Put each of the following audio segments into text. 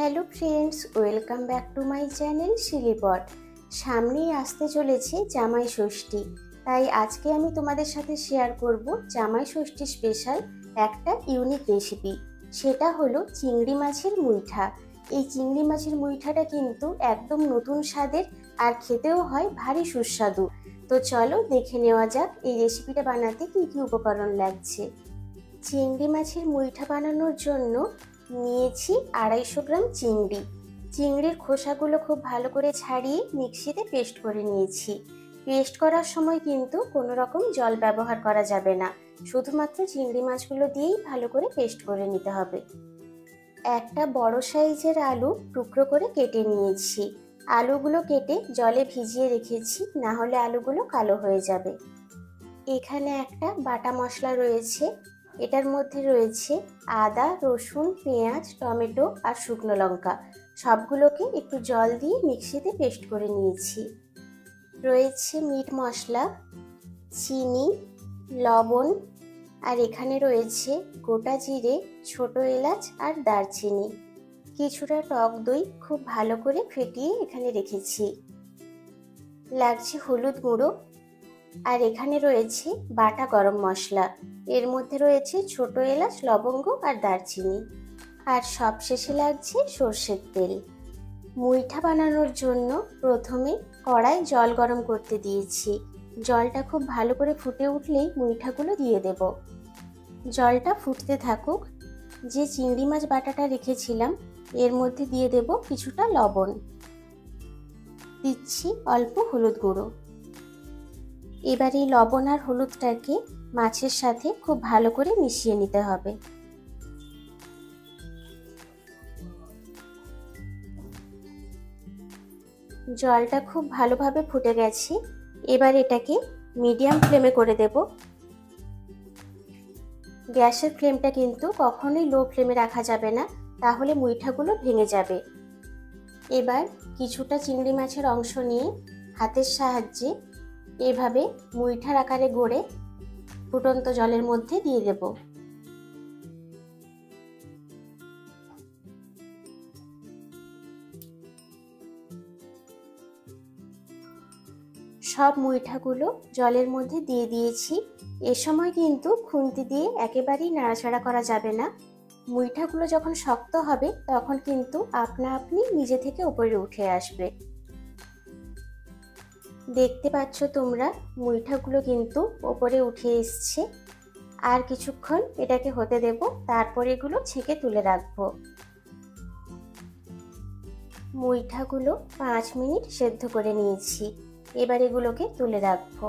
Hello friends, welcome back to my channel শিলিপট। সামনেই আসতে চলেছে জামাই ষষ্ঠী, তাই আজকে আমি তোমাদের সাথে শেয়ার করব জামাই ষষ্ঠী স্পেশাল একটা ইউনিক রেসিপি। সেটা হলো চিংড়ি মাছের মুইঠা। এই চিংড়ি মাছের মুইঠাটা কিন্তু একদম নতুন স্বাদের আর খেতেও হয় ভারী সুস্বাদু। তো চলো দেখে নেওয়া যাক এই রেসিপিটা বানাতে কী কী উপকরণ লাগছে। চিংড়ি মাছের মুইঠা বানানোর জন্য নিয়েছি 250 গ্রাম চিংড়ি। চিংড়ির খোসাগুলো খুব ভালো করে ছাড়িয়ে মিক্সিতে পেস্ট করে নিয়েছি। পেস্ট করার সময় কিন্তু কোনো রকম জল ব্যবহার করা যাবে না, শুধুমাত্র চিংড়ি মাছগুলো দিয়েই ভালো করে পেস্ট করে নিতে হবে। একটা বড় সাইজের আলু টুকরো করে কেটে নিয়েছি। আলুগুলো কেটে জলে ভিজিয়ে রেখেছি, না হলে আলুগুলো কালো হয়ে যাবে। এখানে একটা বাটা মশলা রয়েছে, এটার মধ্যে রয়েছে আদা, রসুন, পেঁয়াজ, টমেটো আর শুকনো লঙ্কা। সবগুলোকে একটু জল দিয়ে মিক্সিতে পেস্ট করে নিয়েছি। রয়েছে মিট মশলা, চিনি, লবণ, আর এখানে রয়েছে গোটা জিরে, ছোট এলাচ আর দারচিনি। কিছুটা টক দই খুব ভালো করে ফেটিয়ে এখানে রেখেছি। লাগছে হলুদ গুঁড়ো, আর এখানে রয়েছে বাটা গরম মশলা। এর মধ্যে রয়েছে ছোট এলাচ, লবঙ্গ আর দারচিনি। আর সবশেষে লাগছে সর্ষের তেল। মুইঠা বানানোর জন্য প্রথমে কড়ায় জল গরম করতে দিয়েছি। জলটা খুব ভালো করে ফুটে উঠলেই মুইঠাগুলো দিয়ে দেব। জলটা ফুটতে থাকুক। যে চিংড়ি মাছ বাটাটা রেখেছিলাম এর মধ্যে দিয়ে দেব কিছুটা লবণ, দিচ্ছি অল্প হলুদ গুঁড়ো। এবার এই লবণ আর হলুদটাকে মাছের সাথে খুব ভালো করে মিশিয়ে নিতে হবে। জলটা খুব ভালোভাবে ফুটে গেছে। এবার এটাকে মিডিয়াম ফ্লেমে করে দেব। গ্যাসের ফ্লেমটা কিন্তু কখনোই লো ফ্লেমে রাখা যাবে না, তাহলে মুইঠাগুলো ভেঙে যাবে। এবার কিছুটা চিংড়ি মাছের অংশ নিয়ে হাতের সাহায্যে এভাবে মুইঠার আকারে গড়ে ফুটন্ত জলের মধ্যে দিয়ে দেব। সব মুইঠাগুলো জলের মধ্যে দিয়ে দিয়েছি। এ সময় কিন্তু খুন্তি দিয়ে একেবারেই নাড়াচাড়া করা যাবে না। মুইঠাগুলো যখন শক্ত হবে তখন কিন্তু আপনা আপনি নিজে থেকে উপরে উঠে আসবে। দেখতে পাচ্ছ তোমরা, মুইঠাগুলো কিন্তু ওপরে উঠে এসছে। আর কিছুক্ষণ এটাকে হতে দেব, তারপর এগুলো ছেঁকে তুলে রাখবো। মুইঠাগুলো 5 মিনিট সেদ্ধ করে নিয়েছি। এবার এগুলোকে তুলে রাখবো।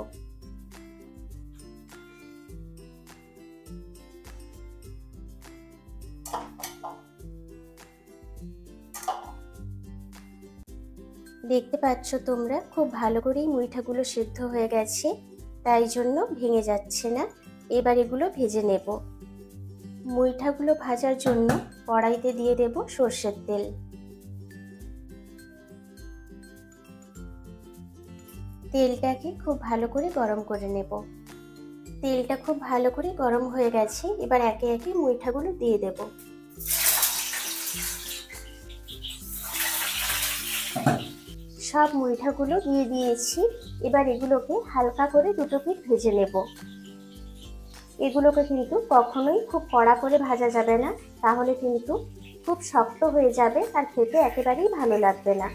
দেখতে পাচ্ছ তোমরা, খুব ভালো করেই মুইঠাগুলো সেদ্ধ হয়ে গেছে, তাই জন্য ভেঙে যাচ্ছে না। এবার এগুলো ভেজে নেব। মুইঠাগুলো ভাজার জন্য কড়াইতে দিয়ে দেব সর্ষের তেল। তেলটাকে খুব ভালো করে গরম করে নেব। তেলটা খুব ভালো করে গরম হয়ে গেছে। এবার একে একে মুইঠাগুলো দিয়ে দেব। সব মুইঠাগুলো দিয়ে দিয়েছি। এবার এগুলোকে হালকা করে দুটো পিঠ ভেজে নেব। এগুলোকে কিন্তু কখনোই খুব কড়া করে ভাজা যাবে না, তাহলে কিন্তু খুব শক্ত হয়ে যাবে আর খেতে একেবারেই ভালো লাগবে না।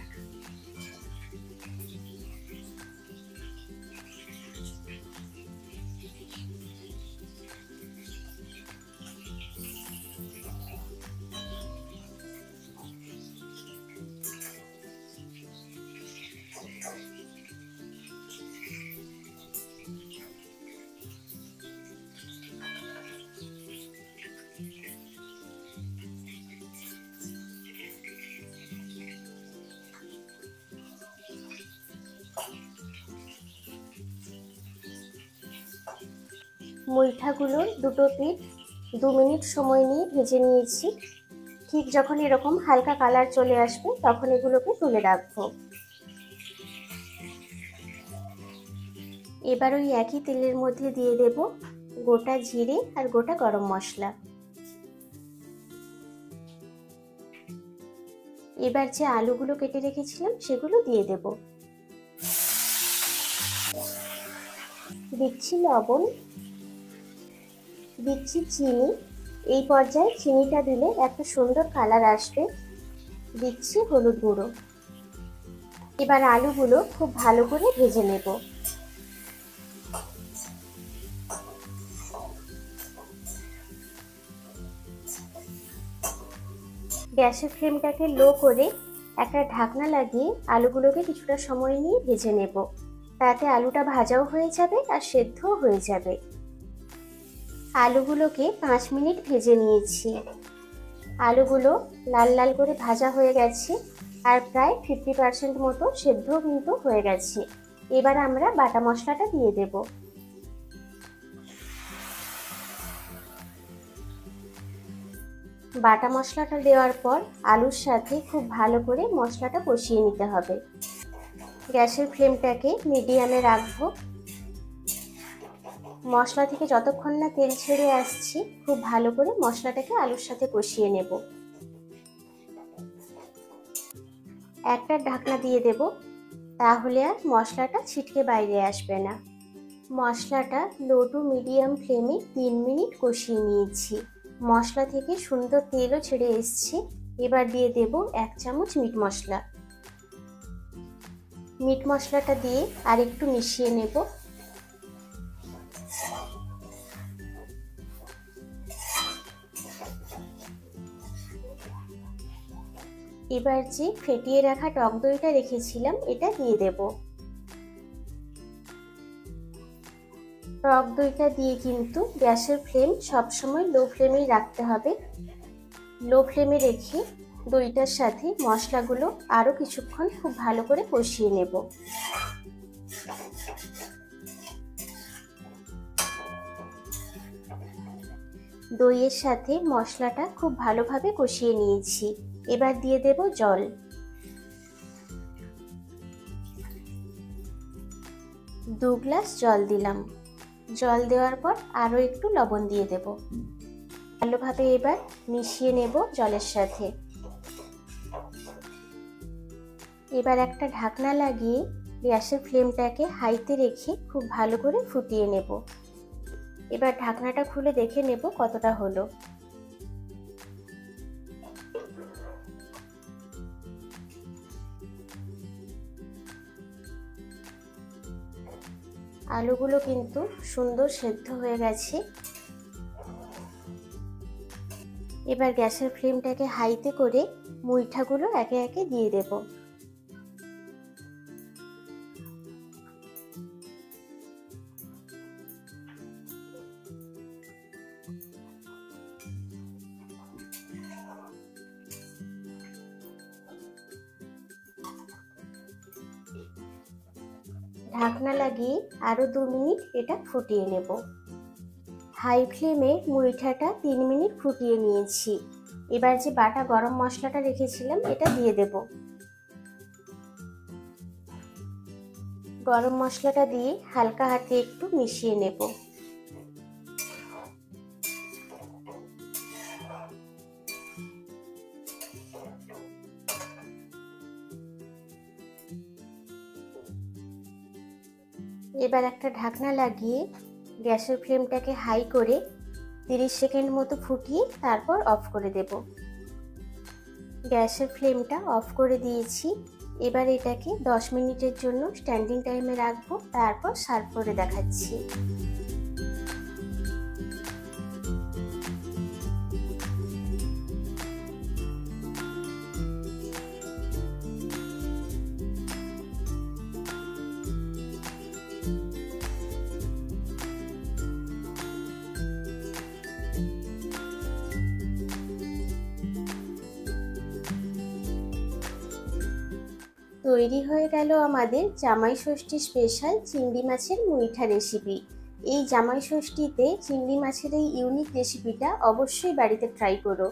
মুইঠাগুলোর দুটো পিঠ 2 মিনিট সময় নিয়ে ভেজে নিয়েছি। ঠিক যখন এরকম হালকা কালার চলে আসবে তখন এগুলোকে তুলে রাখবো। এবার ওই একই তেলের মধ্যে দিয়ে দেব গোটা জিরে আর গোটা গরম মশলা। এবার যে আলুগুলো কেটে রেখেছিলাম সেগুলো দিয়ে দেব। দিচ্ছি লবণ, দিচ্ছি চিনি। এই পর্যায়ে চিনিটা দিলে একটা সুন্দর কালার আসবে। দিচ্ছি হলুদ গুঁড়ো। এবার আলুগুলো খুব ভালো করে ভেজে নেব। গ্যাসের ফ্লেমটাকে লো করে একটা ঢাকনা লাগিয়ে আলুগুলোকে কিছুটা সময় নিয়ে ভেজে নেব। তাতে আলুটা ভাজাও হয়ে যাবে আর সেদ্ধও হয়ে যাবে। আলুগুলোকে 5 মিনিট ভেজে নিয়েছি। আলুগুলো লাল লাল করে ভাজা হয়ে গেছে আর প্রায় 50% মতো সেদ্ধও কিন্তু হয়ে গেছে। এবার আমরা বাটা মশলাটা দিয়ে দেব। বাটা মশলাটা দেওয়ার পর আলুর সাথে খুব ভালো করে মশলাটা কষিয়ে নিতে হবে। গ্যাসের ফ্লেমটাকে মিডিয়ামে রাখবো। মশলা থেকে যতক্ষণ না তেল ছেড়ে আসছে খুব ভালো করে মশলাটাকে আলুর সাথে কষিয়ে নেব। একটা ঢাকনা দিয়ে দেব, তাহলে আর মশলাটা ছিটকে বাইরে আসবে না। মশলাটা লো টু মিডিয়াম ফ্লেমে 3 মিনিট কষিয়ে নিয়েছি। মশলা থেকে সুন্দর তেলও ছেড়ে এসছে। এবার দিয়ে দেব 1 চামচ মিট মশলা। মিট মশলাটা দিয়ে আর একটু মিশিয়ে নেব। এবার যে ফেটিয়ে রাখা টক দইটা রেখেছিলাম এটা দিয়ে দেব। টক দইটা দিয়ে কিন্তু গ্যাসের ফ্লেম সবসময় লো ফ্লেমেই রাখতে হবে। লো ফ্লেমে রেখে দইটার সাথে মশলাগুলো আরও কিছুক্ষণ খুব ভালো করে কষিয়ে নেব। দইয়ের সাথে মশলাটা খুব ভালোভাবে কষিয়ে নিয়েছি। এবার দিয়ে দেব জল। দু গ্লাস জল দিলাম। জল দেওয়ার পর আরও একটু লবণ দিয়ে দেব। ভালোভাবে এবার মিশিয়ে নেব জলের সাথে। এবার একটা ঢাকনা লাগিয়ে গ্যাসের ফ্লেমটাকে হাইতে রেখে খুব ভালো করে ফুটিয়ে নেব। এবার ঢাকনাটা খুলে দেখে নেব কতটা হলো। আলুগুলো কিন্তু সুন্দর সেদ্ধ হয়ে গেছে। এবার গ্যাসের ফ্লেমটাকে হাইতে করে মুইঠাগুলো একে একে দিয়ে দেব। ঢাকনা লাগিয়ে আরও 2 মিনিট এটা ফুটিয়ে নেব। হাই ফ্লেমে মুইঠাটা 3 মিনিট ফুটিয়ে নিয়েছি। এবার যে বাটা গরম মশলাটা রেখেছিলাম এটা দিয়ে দেব। গরম মশলাটা দিয়ে হালকা হাতে একটু মিশিয়ে নেব। এবার একটা ঢাকনা লাগিয়ে গ্যাসের ফ্লেমটাকে হাই করে 30 সেকেন্ড মতো ফুটিয়ে তারপর অফ করে দেব। গ্যাসের ফ্লেমটা অফ করে দিয়েছি। এবার এটাকে 10 মিনিটের জন্য স্ট্যান্ডিং টাইমে রাখবো, তারপর সার্ভ করে দেখাচ্ছি। তৈরি হয়ে গেল আমাদের জামাই ষষ্ঠী স্পেশাল চিংড়ি মাছের মুইঠা রেসিপি। এই জামাই ষষ্ঠীতে চিংড়ি মাছের এই ইউনিক রেসিপিটা অবশ্যই বাড়িতে ট্রাই করো।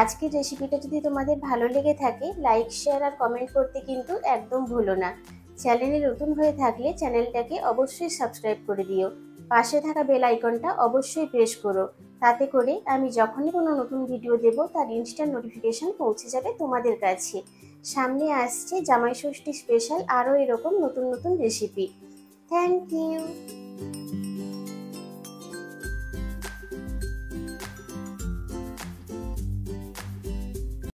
আজকের রেসিপিটা যদি তোমাদের ভালো লেগে থাকে লাইক শেয়ার আর কমেন্ট করতে কিন্তু একদম ভুলো না। চ্যানেলে নতুন হয়ে থাকলে চ্যানেলটাকে অবশ্যই সাবস্ক্রাইব করে দিও। পাশে থাকা বেল আইকনটা অবশ্যই প্রেস করো, তাতে করে আমি যখনই কোনো নতুন ভিডিও দেব তার ইনস্ট্যান্ট নোটিফিকেশান পৌঁছে যাবে তোমাদের কাছে। সামনে আসছে জামাই ষষ্ঠী স্পেশাল আরও এরকম নতুন নতুন রেসিপি। Thank you.